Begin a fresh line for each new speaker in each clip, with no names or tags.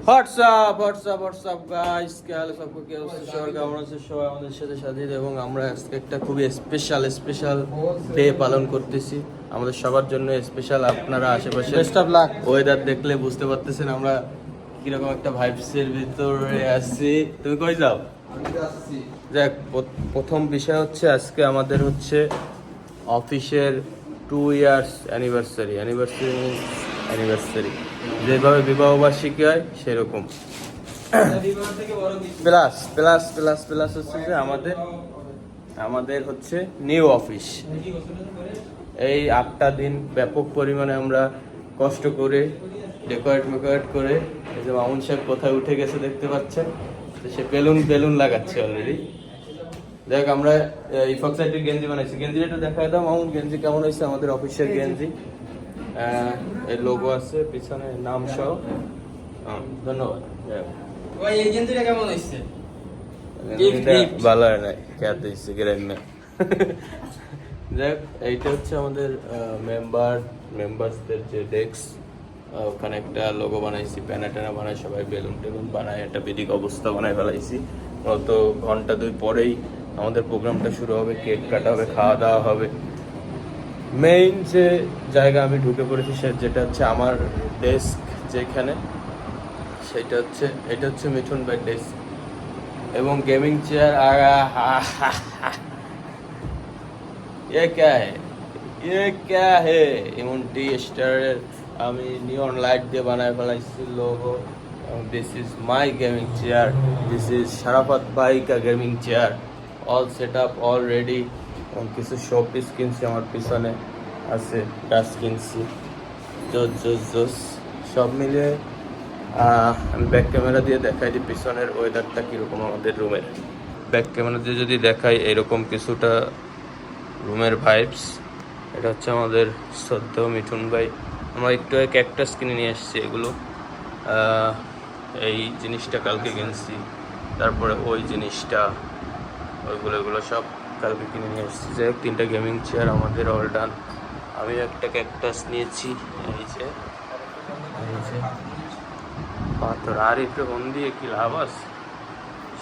WhatsApp guys, কে হাল সবকো, কে অবস্থা সবার, কেমন আছে সবাই? আমাদের সাথে সাথে এবং আমরা আজকে একটা খুবই স্পেশাল ডে পালন করতেছি আমাদের সবার জন্য স্পেশাল। আপনারা আশেপাশে বেস্ট অফ লাক ওয়েদার দেখলে বুঝতে পারতেছেন আমরা কিরকম একটা ভাইবসের ভিতরে আছি। তুমি কই যাও? দেখ, প্রথম বিষয় হচ্ছে আজকে আমাদের হচ্ছে অফিসের 2 ইয়ার্স অ্যানিভার্সারি যেভাবে বিবাহবার্ষিকী হয় সেরকম। প্লাস হচ্ছে যে আমাদের হচ্ছে নিউ অফিস। এই 8টা দিন ব্যাপক পরিমাণে আমরা কষ্ট করে ডেকোরেট করে, এই যে মামুন সাহেব কোথায় উঠে গেছে দেখতে পাচ্ছেন, তো সে বেলুন লাগাচ্ছে অলরেডি। দেখ, আমরা ইফক সাইডের গেঞ্জি বানাইছি। গেঞ্জিটা একটু দেখা দাও মামুন, গেঞ্জি কেমন হয়েছে? আমাদের অফিসের গেঞ্জি, এর লোগো আছে পিছনে, নাম সহ। ধন্যবাদ।
ভাই এই গেঞ্জিটা কেমন হইছে?
ভালো হয় নাই, খেতে হচ্ছে গ্রামে। দেখ, এইটা হচ্ছে আমাদের মেম্বারসদের যে ডেস্ক, ওখানে একটা লোগো বানাইছি, প্যানা বানাই, সবাই বেলুন টেলুন বানায় একটা বেদিক অবস্থা বানায় ফেলাইছি। তো ঘন্টা 2 পরেই আমাদের প্রোগ্রামটা শুরু হবে, কেক কাটা হবে, খাওয়া দাওয়া হবে। মেইন যে জায়গা আমি ঢুকে পড়েছি যেটা হচ্ছে আমার ডেস্ক, যেখানে এটা হচ্ছে মিঠুন ভাই ডেস্ক এবং গেমিং চেয়ার। ये क्या है ইমনটি স্টারের আমি নিয়ন লাইট দিয়ে বানায় ফেলাইছি logo. This is my gaming chair, this is Sharafat ভাই কা gaming chair. All set up, all ready. কিছু শো পিস কিনছি, আমার পিছনে আছে গাছ কিনছি, জোস সব মিলিয়ে। আমি ব্যাক ক্যামেরা দিয়ে দেখাই দিই পিছনের ওয়েদারটা কীরকম আমাদের রুমের। ব্যাক ক্যামেরা দিয়ে যদি দেখাই, এরকম কিছুটা রুমের ভাইবস। এটা হচ্ছে আমাদের শ্রদ্ধ মিঠুন ভাই। আমরা একটু ক্যাকটাস কিনে নিয়ে এসেছি। এগুলো এই জিনিসটা কালকে কিনছি, তারপরে ওই জিনিসটা, এগুলো সব কালকে কিনে নিয়ে এসেছি। যাই হোক, 3টা গেমিং চেয়ার আমাদের অল ডান। আমি একটা ক্যাকটাস নিয়েছি, এই যে পাথর। আর একটু মন দিয়ে কি লাভ আছে?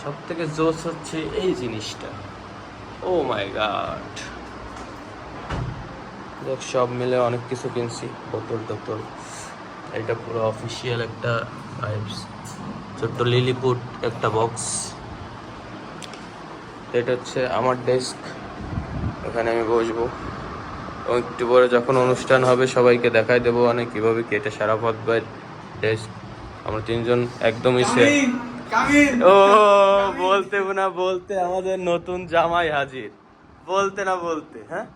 সব থেকে জোস হচ্ছে এই জিনিসটা। ও মাই গড! দেখ, সব মিলে অনেক কিছু কিনছি, বোতল। এটা পুরো অফিসিয়াল একটা ভাইবস। ছোট্ট লিলিপুট একটা বক্স। এটা হচ্ছে আমার ডেস্ক, এখানে আমি বসবো। একটু পরে যখন অনুষ্ঠান হবে সবাইকে দেখাই দেবো অনেক কীভাবে কেটে। শারাফত ভাই ডেস্ক, আমরা 3জন একদমই ও বলতে না বলতে আমাদের নতুন জামাই হাজির, বলতে হ্যাঁ,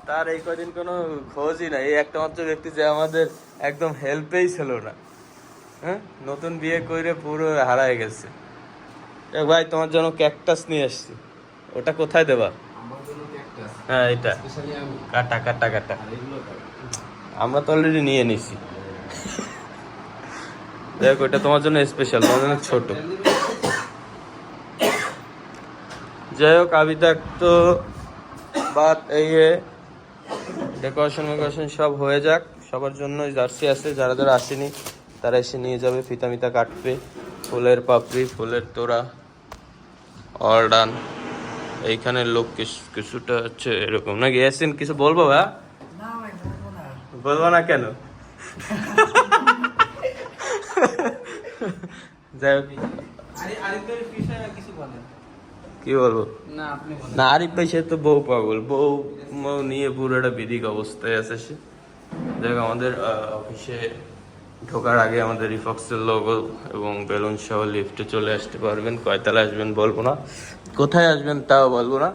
তার এই কদিন কোনো খোঁজই নাই। এই একটা মাত্র ব্যক্তি যে আমাদের একদম হেল্পেই ছিল না। হ্যাঁ, নতুন বিয়ে করে পুরো হারায় গেছে। ভাই, তোমার জন্য ক্যাকটাস নিয়ে আসছি, ওটা কোথায় দেবা? হ্যাঁ, এটা কাটা। আমরা তো অলরেডি নিয়ে নিছি। দেখ, ওইটা তোমার জন্য স্পেশাল, তোমার জন্য ছোট। যাই হোক, अभी तक तो बात এই ডেকোরেশন সব হয়ে যাক। সবার জন্য জার্সি আছে, যারা আসেনি তারা এসে নিয়ে যাবে। ফিতা কাটবে, ফুলের পাপড়ি, ফুলের তোড়া, অল ডান। এইখানে লোক কিছুটা হচ্ছে এরকম নাকি? ইয়াসিন, কিছু বলবো? ভাই বলবো না কেন? যাই হোক, কি বলবো না, আরিফ ভাই সে তো বউ পাগল, বউ নিয়ে পুরো একটা বিদিক অবস্থায় আছে সে। যাই হোক, আমাদের অফিসে ঢোকার আগে আমাদের রিফক্সের লোগো এবং বেলুন সহ লিফটে চলে আসতে পারবেন। কয়তলা আসবেন বলবো না, কোথায় আসবেন তাও বলবো না।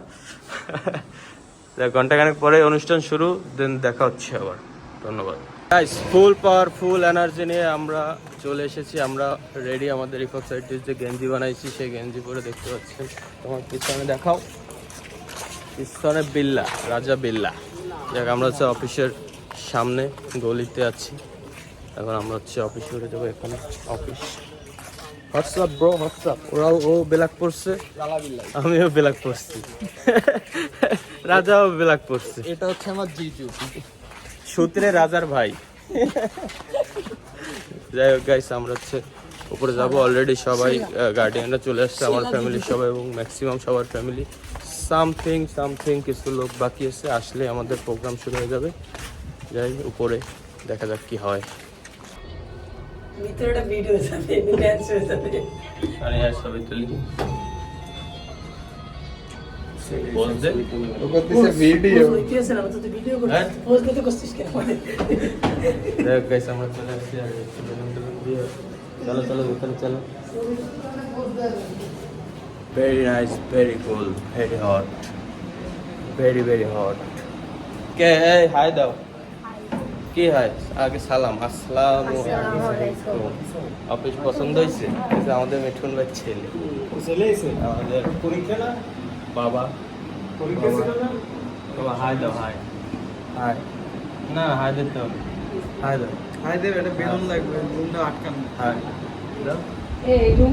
ঘন্টাখানেক পরে অনুষ্ঠান শুরু, দেন দেখা হচ্ছে আবার। ধন্যবাদ গাইস। ফুল পাওয়ার, ফুল এনার্জি নিয়ে আমরা চলে এসেছি। আমরা রেডি। আমাদের রিফক সাইডের যে গেঞ্জি বানাইছি সেই গেঞ্জি পরে দেখতে পাচ্ছেন। তোমার পিছনে দেখাও, পিছনে বিল্লা, রাজা বিল্লা। দেখ, আমরা হচ্ছে অফিসের সামনে গলিতে আছি। এখন আমরা হচ্ছে অফিস করে যাবো। এখানে অফিস। WhatsApp bro, WhatsApp. ও ব্ল্যাক পড়ছে, আমিও ব্ল্যাক পড়ছি, রাজাও ব্ল্যাক পড়ছে।
এটা হচ্ছে আমার জিজু,
সূত্রে রাজার ভাই। যাই হোক গাইস, আমরা হচ্ছে উপরে যাবো। অলরেডি সবাই গার্ডিয়ানরা চলে আসছে, আমার ফ্যামিলির সবাই এবং ম্যাক্সিমাম সবার ফ্যামিলি। সামথিং কিছু লোক বাকি আছে, আসলে আমাদের প্রোগ্রাম শুরু হয়ে যাবে। যাই উপরে, দেখা যাক কি হয়।
ভিতরে একটা ভিডিও যাবে, ড্যান্স হয়ে যাবে।
আরে আর সবাই তুলি বলতে
ভিডিও কি আছে না, তুই ভিডিও
হ্যাঁ?
করছিস, পোস্ট করতে করছিস কেন?
দেখ গাইস, আমরা চলে আসছি। আর চলো চলো ভিতরে চলো। Very nice, very cool, very hot, very hot. কে হাই দাও। কি হাই? আগে সালাম, আসসালামু আলাইকুম। অফিস পছন্দ হয়েছে? এই যে আমাদের মিঠুন ভাই ছেলে, আমাদের
পরীক্ষা না?
বাবা।
পরীক্ষা ছিল না?
বাবা হাই দাও, হাই হাই। না হাই দিতে হবে, হাই দাও,
হাই দেব, এটা বেলুন লাগবে, বেলুনটা আটকানো।
হাই দাও।
এই রুম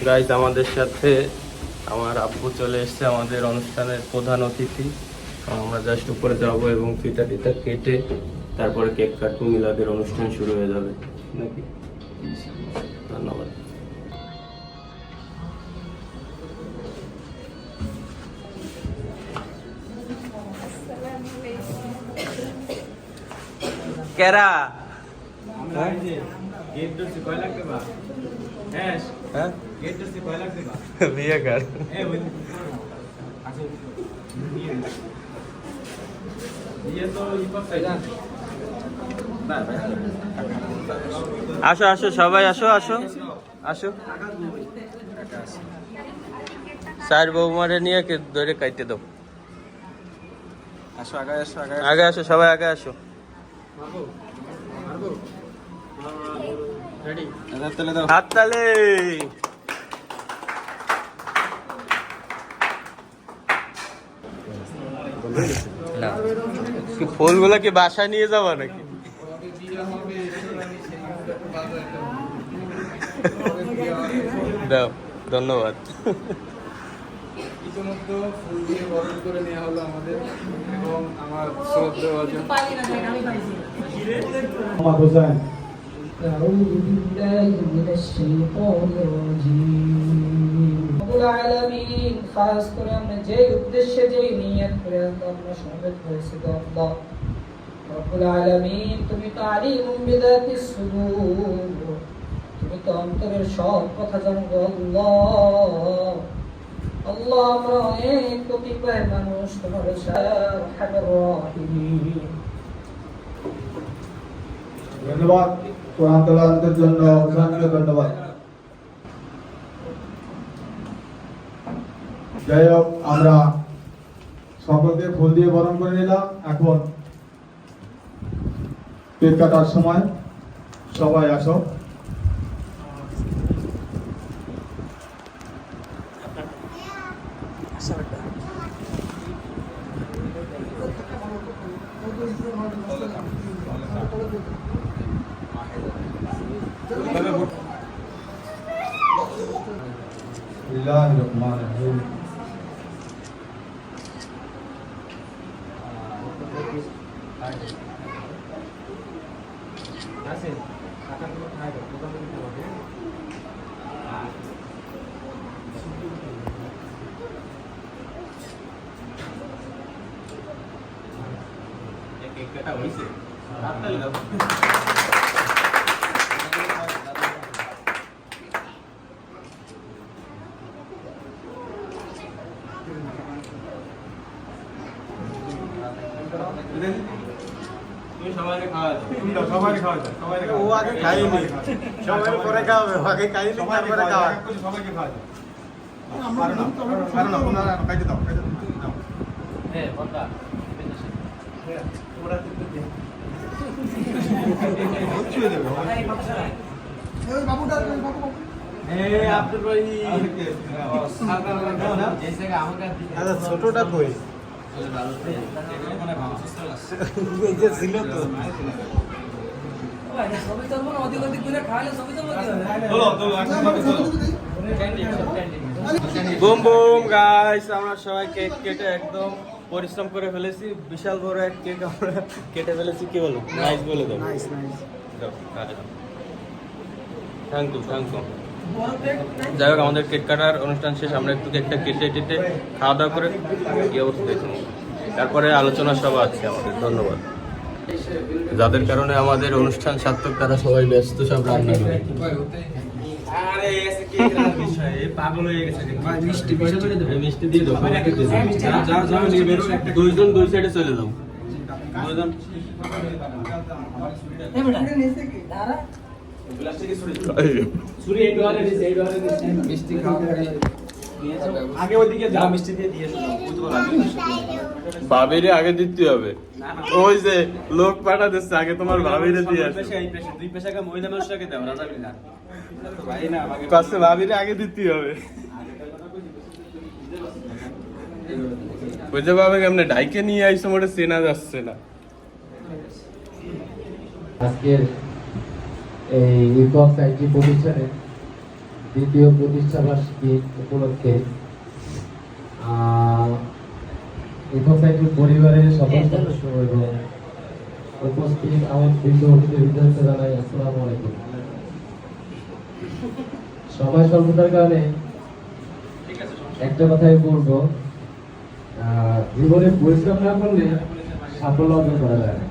গাইজ, আমাদের সাথে আমার আব্বু চলে এসেছে, আমাদের অনুষ্ঠানের প্রধান অতিথি। আমরা জাস্ট উপরে যাবো এবং ফিতা টিতা কেটে তারপরে কেক কাটবো, মিলাদের অনুষ্ঠান শুরু হয়ে যাবে নাকি। ধন্যবাদ। কেরা
গেট ধরছি, কয় লাখ দেবা? হ্যাঁ,
হ্যাঁ
গেট ধরছি, কয় লাখ দেবা?
বিয়ে কর।
ইয়ে তো ই করতে যান।
আসো আসো সবাই, আসো আসো আসো। স্যার বৌমারে নিয়ে ধরে কাইতে দাও।
আসো, আগে আসো, আগে
আগে আসো সবাই, আগে আসো।
মারবো, মারবো। রেডি? তাহলে দাও।
হাততালি। না কি ফুলগুলো কি বাসায় নিয়ে যাবো নাকি? দাও, ধন্যবাদ।
ইতিমধ্যে ফুল দিয়ে বরণ করে নেওয়া হলো আমাদের, এবং আমার শ্রদ্ধেয় অজন
পানি না দেখ, আমি পাইছি।
মোহাম্মদ হোসেন।
أعوذ بالله من الشيطان الرجيم رب العالمين খাস করে আমরা যে উদ্দেশ্যে যে নিয়ত করে আমরা সমবেত হয়েছি আল্লাহ রব্বুল আলামিন, তুমি তো আলিমুম বিযাতিস সুদূর, তুমি তো অন্তরের সব কথা জানো আল্লাহ। আল্লাহ, আমরা অনেক কতিপয় মানুষ তোমার আরহামার রাহিমিন।
ধন্যবাদ কোরআন তেলাওয়াতের জন্য হোসেনকে ধন্যবাদ। যাই হোক, আমরা সকলকে ফুল দিয়ে বরণ করে নিলাম। এখন কেক কাটার সময়, সবাই আসো। বিসমিল্লাহির রহমানির রহিম।
আছে টাকা গুলো খাই দাও, দোকান থেকে খাবে।
কেক কাটা হয়েছে, হাততালি দাও। তুমি সবাইকে খাওয়া দাও।
সবাইকে খাওয়া যায়, সবাইকে খাওয়া যায়।
ও আগে খাইনি, সবাই পরে খাওয়াবে, আগে খাইনি তারপরে খাওয়া।
সবাইকে খাওয়া যায়। পারো না, পারো না, ওনারা খাইতে দাও, খাইতে দাও।
হ্যাঁ বন্ধা
ওরা ছুঁয়ে দেবে। এই বাবুটা, বাবু।
এই আব্দুল ভাই, আচ্ছা ছোটটা কই? এই যে ছিল তো।
সবই তো মনে অধিক অধিক করে খাইলে সবই তো মনে হয়।
চলো চলো,
বুম বুম গাইস, আমরা সবাই কেক কেটে একদম পরিশ্রম করে ফেলেছি। বিশাল বড় এক কেক আমরা কেটে ফেলেছি। কি বলো? নাইস বলে দাও।
Nice nice.
Thank you. যাই হোক, আমাদের কেক কাটার অনুষ্ঠান শেষ। আমরা একটু কেকটা কেটে টেটে খাওয়া দাওয়া করে কি অবস্থা দেখুন, তারপরে আলোচনা সভা আছে আমাদের। ধন্যবাদ। যাদের কারণে আমাদের অনুষ্ঠান সার্থক, তারা সবাই ব্যস্ত সব রান্না করে। মিষ্টি দিয়ে দাও, দুইজন দুই সাইডে চলে যাও। দুইজন ভাবিরে আগে দিতে হবে। ওই যে লোক পাঠা দিচ্ছে, আগে তোমার ভাবিরে দিয়ে আসো। কাছে ভাবিরে আগে দিতে হবে। বুঝতে পারবে কেমনে ডাইকে নিয়ে আইসো, মোটে চেনা যাচ্ছে না।
আজকের এই ইকক আইটি প্রতিষ্ঠানের দ্বিতীয় প্রতিষ্ঠা বার্ষিকী উপলক্ষে ইকক আইটি পরিবারের সকল সদস্য এবং উপস্থিত আমন্ত্রিত অতিথিবৃন্দকে জানাই আসসালামু আলাইকুম। সময় স্বল্পতার কারণে একটা কথাই বলবো, জীবনে পরিশ্রম না করলে সাফল্য অর্জন করা যায় না।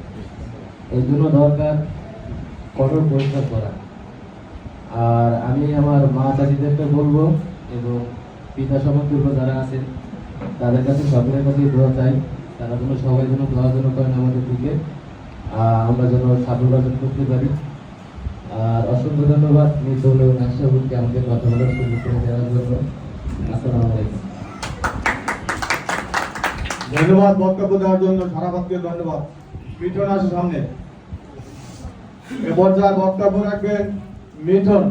এই জন্য দরকার কঠোর পরিশ্রম করা। আর আমি আমার মা চাচিদেরকে বলবো এবং পিতা সমতুল্য যারা আছেন তাদের কাছে সকলের কাছেই দোয়া চাই, তারা যেন সবাই যেন দোয়া যেন করেন আমাদের দিকে, আমরা যেন সাফল্য অর্জন করতে পারি। আর অসংখ্য ধন্যবাদ মিতুল এবং আশরাফুলকে আমাদের কথা বলার সুযোগ করে দেওয়ার জন্য। আসসালামু আলাইকুম।
ধন্যবাদ বক্তব্য দেওয়ার জন্য, সারাভাতকে ধন্যবাদ। মিঠুন আসে সামনে। এ পর্যায়ে বক্তব্য রাখবেন মিঠুন।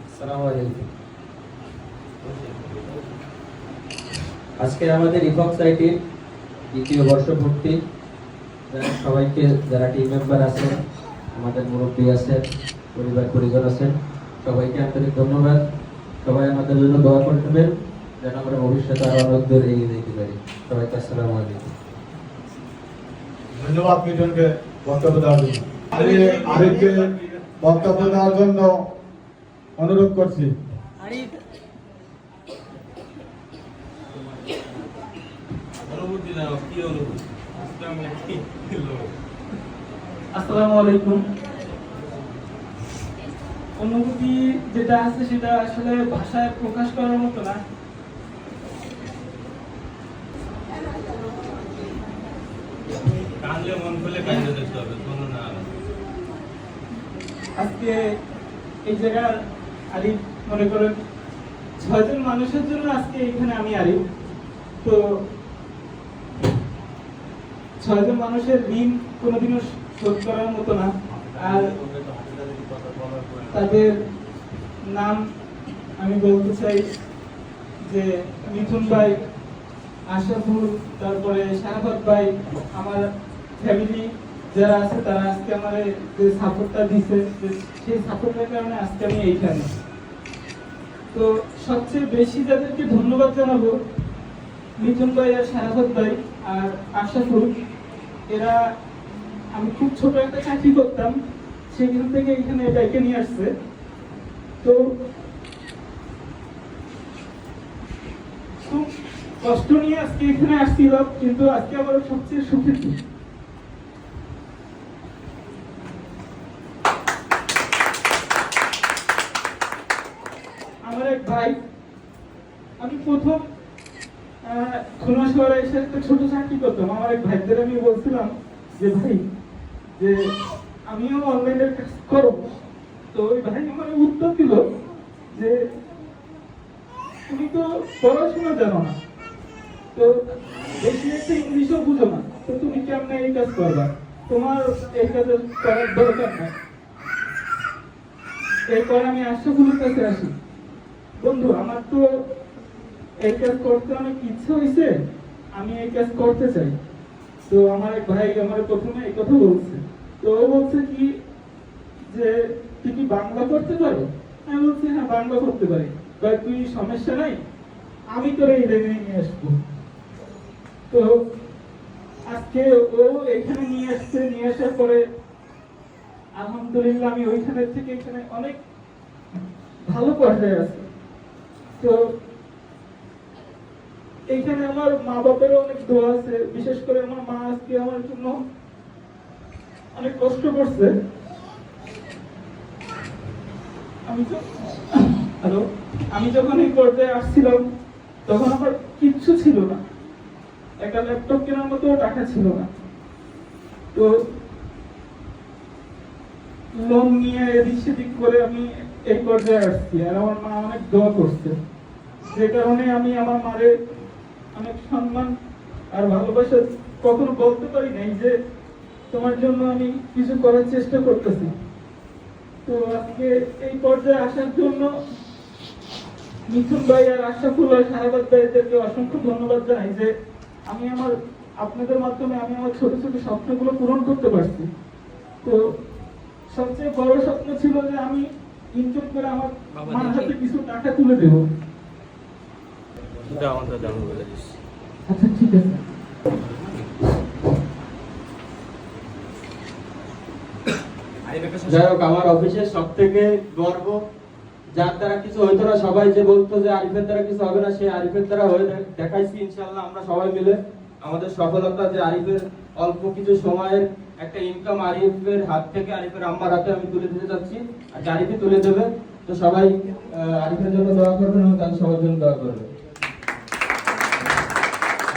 আসসালামু আলাইকুম। আজকে আমাদের ইকক সাইটের দ্বিতীয় বর্ষপূর্তি, সবাইকে যারা টিম মেম্বার আছেন, আমাদের মুরব্বী আছেন, পরিবার পরিজন আছেন, সবাইকে আন্তরিক ধন্যবাদ। সবাই আমাদের জন্য দোয়া করবেন যেন আমরা ভবিষ্যতে আরো অনেক দূর এগিয়ে যেতে পারি। সবাইকে আসসালামু আলাইকুম।
ধন্যবাদ মিঠুনকে বক্তব্য দেওয়ার জন্য। আরিফকে বক্তব্য দেওয়ার জন্য অনুরোধ করছি।
আসসালামু আলাইকুম। অনুভূতি যেটা আছে সেটা আসলে ভাষায় প্রকাশ করার মতো না।
কাঁদলে মন খুলে কাঁদতে দেখতে হবে, কোনো না।
আজকে এই জায়গার আরিফ মনে করেন 6 জন মানুষের জন্য আজকে এখানে আমি আরিফ। তো 6 জন মানুষের ঋণ কোনোদিনও শোধ করার মতো না। আর তাদের নাম আমি বলতে চাই যে মিথুন ভাই, আশরাফুল, তারপরে শারাফত ভাই, আমার ফ্যামিলি যারা আছে তারা আজকে আমার যে সাপোর্টটা দিচ্ছে, সেই সাপোর্টের কারণে আজকে আমি এইখানে। তো সবচেয়ে বেশি যাদেরকে ধন্যবাদ জানাবো মিথুন ভাই আর শারাফত ভাই আর আশরাফুল। এরা, আমি খুব ছোট একটা চাকরি করতাম, সেখান থেকে এখানে ডেকে নিয়ে আসছে। তো খুব কষ্ট নিয়ে আজকে এখানে আসছিলাম, কিন্তু আজকে আমার সবচেয়ে সুখের দিন। আমার এক ভাই, আমি প্রথম খুলনা শহরে এসে একটা ছোট চাকরি করতাম। আমার এক ভাইদের আমি বলছিলাম যে ভাই, যে আমিও অনলাইনের কাজ করব। তো ওই ভাই আমার উত্তর দিল যে তুমি তো পড়াশোনা জানো না, তো বেশি একটা ইংলিশও বুঝো না, তো তুমি কেমনে এই কাজ করবা, তোমার এই কাজ করার দরকার নাই। এরপর আমি আশরাফুলের কাছে আসি। বন্ধু, আমার তো এই কাজ করতে অনেক ইচ্ছে হয়েছে, আমি এই কাজ করতে চাই। তো আমার এক ভাই আমার প্রথমে এই কথা বলছে। তো ও বলছে কি যে তুই কি বাংলা করতে পারো? আমি বলছি হ্যাঁ, বাংলা করতে পারি। তুই সমস্যা নাই, আমি তোর এই লাইনে নিয়ে আসবো। তো আজকে ও এখানে নিয়ে আসছে, নিয়ে আসার পরে আলহামদুলিল্লাহ আমি ওইখানে থেকে এখানে অনেক ভালো পর্যায়ে আছি। তো এইখানে আমার মা বাবারও অনেক দোয়া আছে, বিশেষ করে আমার মা আজকে আমার জন্য অনেক কষ্ট করছে। আমি যখন এই পর্যায়ে আসছিলাম তখন আমার কিচ্ছু ছিল না, একটা ল্যাপটপ কেনার মতো টাকা ছিল না। তো লোন নিয়ে এদিক সেদিক করে আমি এই পর্যায়ে আসছি, আর আমার মা অনেক দোয়া করছে, যে কারণে আমি আমার মারে অনেক সম্মান আর ভালোবাসা কখনো বলতে পারি নাই যে তোমার জন্য আমি কিছু করার চেষ্টা করতেছি। তো আজকে এই পর্যায়ে আসার জন্য মিথুন ভাই আর আশরাফুল আর সারাবাদ ভাইদেরকে অসংখ্য ধন্যবাদ জানাই যে আমি আমার আপনাদের মাধ্যমে আমি আমার ছোট ছোট স্বপ্নগুলো পূরণ করতে পারছি। তো সবচেয়ে বড় স্বপ্ন ছিল যে আমি ইনকাম করে আমার মার হাতে কিছু টাকা তুলে দেব। আচ্ছা ঠিক আছে।
যাই হোক, আমার অফিসের সব থেকে গর্ব, যার দ্বারা কিছু হইতো না, সবাই যে বলতো যে আরিফের দ্বারা কিছু হবে না, সেই আরিফের দ্বারা হয়ে দেখাইছি ইনশাআল্লাহ। আমরা সবাই মিলে আমাদের সফলতা, যে আরিফের অল্প কিছু সময়ের একটা ইনকাম আরিফের হাত থেকে আরিফের আম্মার হাতে আমি তুলে দিতে যাচ্ছি, আর আরিফই তুলে দেবে। তো সবাই আরিফের জন্য দোয়া করবেন এবং তার সবার জন্য দোয়া করবেন।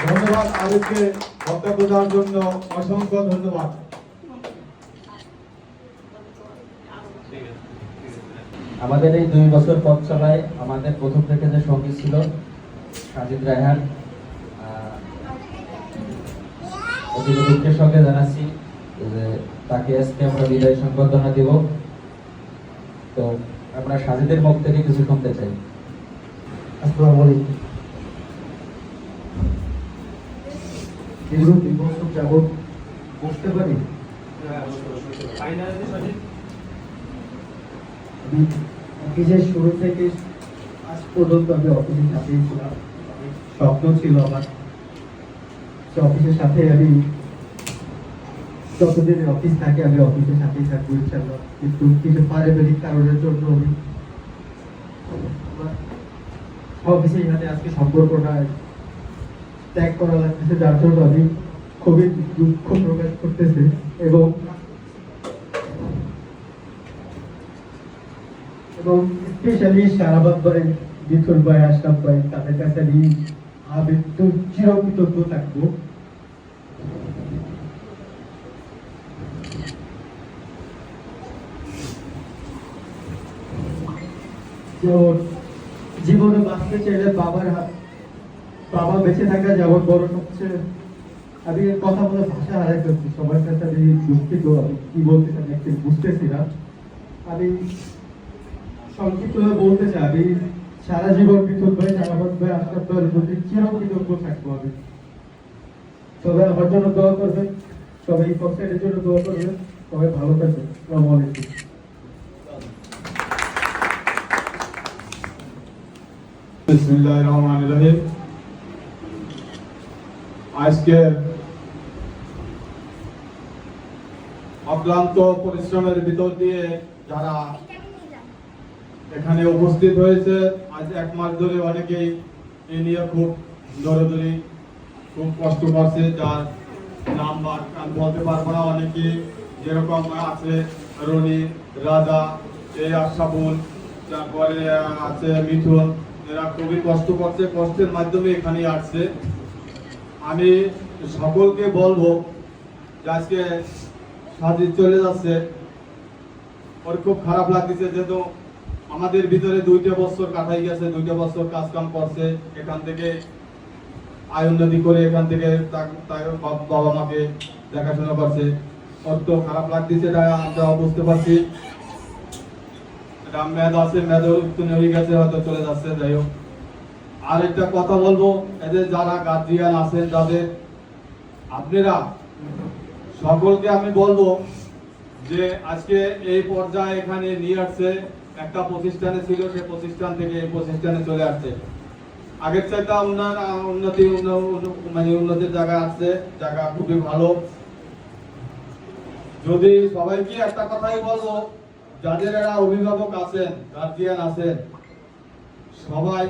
ধন্যবাদ আরিফকে বক্তব্য দেওয়ার জন্য, অসংখ্য ধন্যবাদ।
আমাদের এই 2 বছর পথ চলায় আমাদের প্রথম থেকে যে সঙ্গী ছিল সাজিদ রায়হান, অতি দুঃখের সঙ্গে জানাচ্ছি যে তাকে আজকে আমরা বিদায় সংবর্ধনা দিব। তো আমরা সাজিদের মুখ থেকে কিছু শুনতে চাই।
আসসালামু আলাইকুম। দীর্ঘ 2 বছর যাবত বসতে পারি। অফিসের শুরু থেকে আজ পর্যন্ত আমি অফিসের সাথেই ছিলাম। স্বপ্ন ছিল আমার যে অফিসের সাথে আমি যতদিন অফিস থাকে আমি অফিসের সাথেই থাকবো ইনশাআল্লাহ। কিন্তু কিছু পারিবারিক কারণের জন্য আমি অফিসের সাথে আজকে সম্পর্কটা ত্যাগ করা লাগতেছে, যার জন্য আমি খুবই দুঃখ প্রকাশ করতেছি। এবং স্পেশালি সারাবাদ ভাই, মিথুন ভাই, আশরাফ ভাই, তাদের কাছে আমি চিরকৃতজ্ঞ থাকবো। যেমন জীবনে বাঁচতে চাইলে বাবা বেঁচে থাকা যেমন বড় সবচেয়ে, আমি কথা বলে ভাষা হারাই ফেলছি, সবার কাছে আমি দুঃখিত, আমি কি বলতে চাই একটু বুঝতেছি না। আমি সংক্ষিপ্ত বলতে চাই, আমি সারা জীবন মিথুন ভাই, সারাবাদ ভাই, আশরাফ ভাইয়ের প্রতি চিরকৃতজ্ঞ থাকবো আমি। সবাই আমার জন্য দোয়া করবেন, সবাই কনসার্টের জন্য দোয়া করবেন, সবাই ভালো থাকবেন। আসসালামু আলাইকুম।
বিসমিল্লাহির রহমানির রহিম। আজকে অক্লান্ত পরিশ্রমের ভিতর দিয়ে যারা এখানে উপস্থিত হয়েছে, আজ 1 মাস ধরে অনেকেই এ নিয়ে খুব দৌড়াদৌড়ি, খুব কষ্ট করছে, যার নাম আমি বলতে পারবো না। অনেকে যেরকম আছে রনি, রাজা, আশরাফুল, তারপরে আছে মিঠুন, এরা খুবই কষ্ট করছে, কষ্টের মাধ্যমে এখানে আসছে। আমি সকলকে বলবো যে আজকে সাজিদ চলে যাচ্ছে, ওর খুব খারাপ লাগতেছে, যেহেতু আমাদের ভিতরে 2টা বছর কাটাই গেছে, 2টা বছর কাজ কাম করছে, এখান থেকে আয় উন্নতি করে এখান থেকে তার বাবা মাকে দেখাশোনা করছে। ওর তো খারাপ লাগতেছে, এটা আমরা বুঝতে পারছি। এটা মেয়াদ আছে, মেয়াদ উত্তীর্ণ হয়ে গেছে, হয়তো চলে যাচ্ছে। যাই হোক, আর একটা কথা বলবো, এদের যারা গার্জিয়ান আছেন, যাদের আপনারা সকলকে আমি বলবো যে আজকে এই পর্যায়ে এখানে নিয়ে আসছে, একটা প্রতিষ্ঠানে ছিল, সে প্রতিষ্ঠান থেকে এই প্রতিষ্ঠানে চলে আসছে। আগের চাইতে উন্নতির জায়গায় আসছে, জায়গা খুবই ভালো। যদি সবাইকে একটা কথাই বলবো, যাদের এরা অভিভাবক আছেন, গার্জিয়ান আছেন, সবাই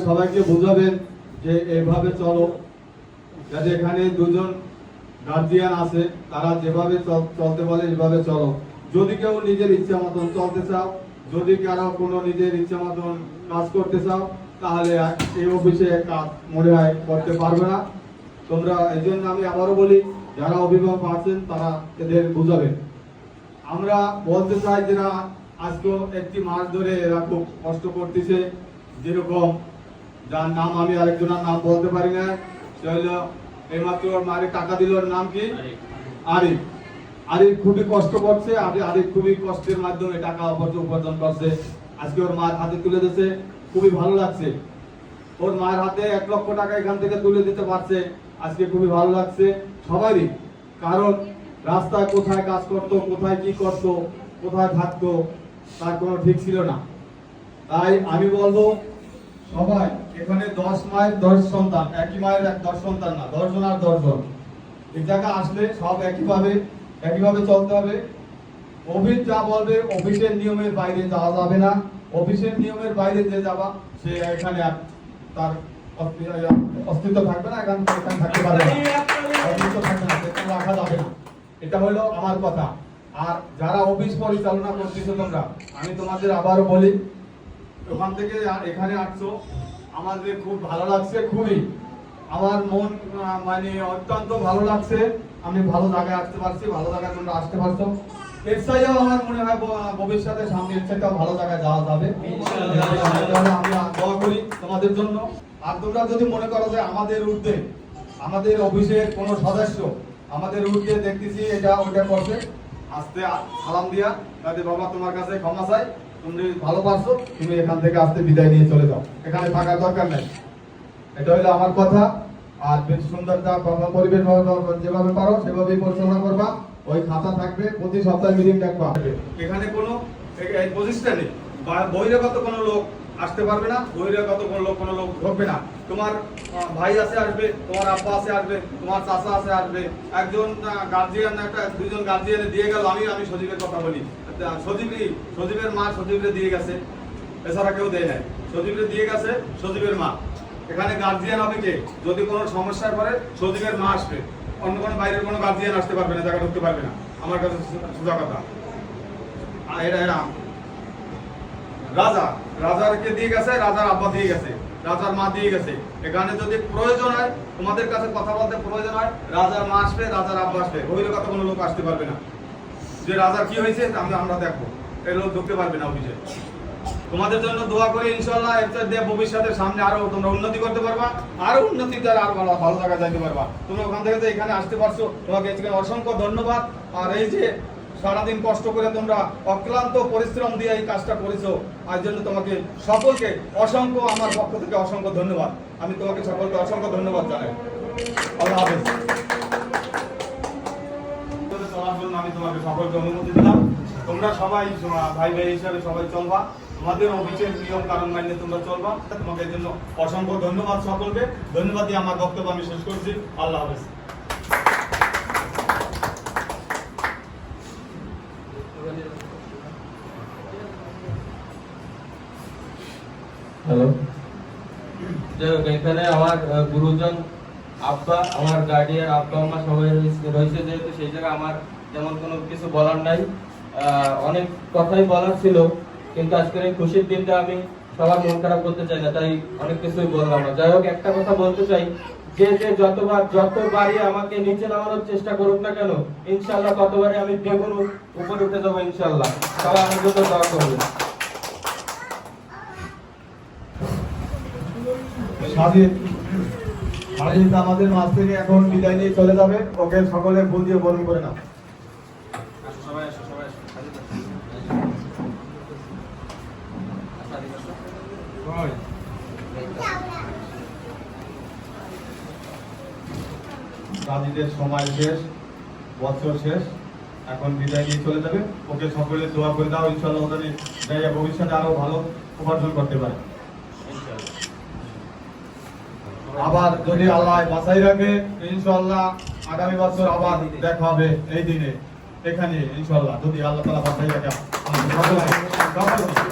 সবাইকে বুঝাবেন যে এভাবে চলো। যাতে এখানে দুজন গার্জিয়ান আছে, তারা যেভাবে চলতে বলে এভাবে চলো। যদি কেউ নিজের ইচ্ছা মতন চলতে চাও, যদি কারো কোনো নিজের ইচ্ছা মতন কাজ করতে চাও, তাহলে এই অফিসে কাজ মনে হয় করতে পারবে না। তোমরা এই জন্য আমি আবারও বলি, যারা অভিভাবক আছেন তারা এদের বুঝাবেন। আমরা বলতে চাই যে না, আজকে একটি মাস ধরে এরা খুব কষ্ট করতেছে। যেরকম যার নাম আমি আরেকজনের নাম বলতে পারি না, সে হলো এইমাত্র ওর মারে টাকা দিল, ওর নাম কি? আরিফ। আরিফ খুবই কষ্ট করছে, আরিফ খুবই কষ্টের মাধ্যমে টাকা উপার্জন করছে। আজকে ওর মার হাতে তুলে দিয়েছে, খুবই ভালো লাগছে। ওর মায়ের হাতে 1 লক্ষ টাকা এখান থেকে তুলে দিতে পারছে, আজকে খুবই ভালো লাগছে সবারই। কারণ রাস্তায় কোথায় কাজ করতো, কোথায় কি করতো, কোথায় থাকতো, তার কোনো ঠিক ছিল না। তাই আমি বলবো, সবাই এখানে 10 মায়ের 10 সন্তান, একই মায়ের 10 সন্তান না, 10 জন আর 10 জন। এই জায়গা আসলে সব একইভাবে চলতে হবে। অফিস যা বলবে, অফিসের নিয়মের বাইরে যাওয়া যাবে না। অফিসের নিয়মের বাইরে যে যাবা, সে এখানে তার অস্তিত্ব থাকবে না, এখানে থাকতে পারবে না, অস্তিত্ব থাকবে না, সেটা রাখা যাবে না। এটা হলো আমার কথা। আর যারা অফিস পরিচালনা করতেছো তোমরা, আমি তোমাদের আবারও বলি, ওখান থেকে এখানে আসছো, আমাদের খুব ভালো লাগছে। খুবই আমার মন মানে অত্যন্ত ভালো লাগছে। আমি ভালো জায়গায় আসতে পারছি, ভালো জায়গায় তোমরা আসতে পারছো। এর চাইতেও আমার মনে হয় ভবিষ্যতে সামনে এর চাইতেও ভালো জায়গায় যাওয়া যাবে। আমি দোয়া করি তোমাদের জন্য। আর তোমরা যদি মনে করো যে আমাদের ঊর্ধ্বে, আমাদের অফিসের কোনো সদস্য আমাদের ঊর্ধ্বে দেখতেছি এটা ওটা করছে, আস্তে সালাম দিয়া তাদের বাবা তোমার কাছে ক্ষমা চাই, তুমি ভালো পারছো, তুমি এখান থেকে আস্তে বিদায় নিয়ে চলে যাও, এখানে থাকার দরকার নেই। এটা হলো আমার কথা। আর বেশ সুন্দরতা পরিবেশ যেভাবে পারো সেভাবেই পরিচালনা করবা। ওই খাতা থাকবে, প্রতি সপ্তাহে মিটিং ডাকবা। এখানে কোনো পজিশন নেই, বহিরাগত কোনো লোক আসতে পারবে না, বহিরাগত কোনো লোক ঢুকবে না। তোমার ভাই আছে আসবে, তোমার আব্বা আছে আসবে, তোমার চাচা আছে আসবে। একজন গার্জিয়ান, দুইজন গার্জিয়ানে দিয়ে গেল। আমি সজীবের কথা বলি, সজীবের মা সজীবরে দিয়ে গেছে, এছাড়া কেউ দেয় নাই। সজীবরে দিয়ে গেছে, সজীবের মা। এখানে গার্জিয়ান হবে কে? যদি কোনো সমস্যায় পড়ে সজীবের মা আসবে, অন্য কোনো বাইরের কোনো গার্জিয়ান আসতে পারবে না, জায়গা ঢুকতে পারবে না। আমার কাছে সোজা কথা। এরা রাজারকে দিয়ে গেছে, রাজার আব্বা দিয়ে গেছে, রাজার মা দিয়ে গেছে। এখানে যদি প্রয়োজন হয়, তোমাদের কাছে কথা বলতে প্রয়োজন হয়, রাজার মা আসবে, রাজার আব্বা আসবে, বহিরাগত কোনো লোক আসতে পারবে না। যে রাজার কি হয়েছে আমরা দেখবো, এই লোক ঢুকতে পারবে না অফিসে। তোমাদের জন্য দোয়া করি, ইনশাআল্লাহ ভবিষ্যতের সামনে আরো তোমরা উন্নতি করতে পারবা, আরো উন্নতি দ্বারা আর ভালো জায়গায় যাইতে পারবা। তোমরা ওখান থেকে এখানে আসতে পারছো, তোমাকে অসংখ্য ধন্যবাদ। আর এই যে সারাদিন কষ্ট করে তোমরা অক্লান্ত পরিশ্রম দিয়ে এই কাজটা করেছো, আর জন্য তোমাকে সকলকে অসংখ্য, আমার পক্ষ থেকে অসংখ্য ধন্যবাদ। আমি তোমাকে সকলকে অসংখ্য ধন্যবাদ জানাই। আল্লাহ হাফেজ। চলার জন্য আমি তোমাকে সকলকে অনুমতি দিলাম। তোমরা সবাই ভাই হিসাবে সবাই চলবা, তোমাদের অফিসের নিয়ম কারণ মাইনে তোমরা চলবা। তোমাকে এই জন্য অসংখ্য ধন্যবাদ সকলকে। ধন্যবাদ দিয়ে আমার বক্তব্য আমি শেষ করছি। আল্লাহ হাফেজ।
হ্যালো,
যাই হোক, এখানে আমার গুরুজন আব্বা, আমার গার্ডিয়ান আব্বা আম্মা সবাই রয়েছে, যেহেতু সেই জায়গায় আমার তেমন কোনো কিছু বলার নাই। অনেক কথাই বলার ছিল, কিন্তু আজকের এই খুশির দিনটা আমি সবার মন খারাপ করতে চাই না, তাই অনেক কিছুই বললাম না। যাই হোক, একটা কথা বলতে চাই, যে যতবারই আমাকে নিচে নামানোর চেষ্টা করুক না কেন, ইনশাল্লাহ ততবারই আমি দ্বিগুণ উপরে উঠে যাবো ইনশাল্লাহ। সবাই আমার জন্য দোয়া করবেন।
সাজিদ আমাদের মাঝ থেকে এখন বিদায় নিয়ে চলে যাবে, ওকে সকলে ভুল দিয়ে বরণ করে নাও। সাজিদের সময় শেষ, বছর শেষ, এখন বিদায় নিয়ে চলে যাবে, ওকে সকলে দোয়া করে দাও, ইনশাআল্লাহ ভবিষ্যতে আরো ভালো উপার্জন করতে পারে। আবার যদি আল্লাহ বাঁচাই রাখে ইনশাআল্লাহ আগামী বছর আবার দেখা হবে এই দিনে এখানে ইনশাআল্লাহ, যদি আল্লাহ তাআলা বাঁচাই রাখে আমাদের সকলকে।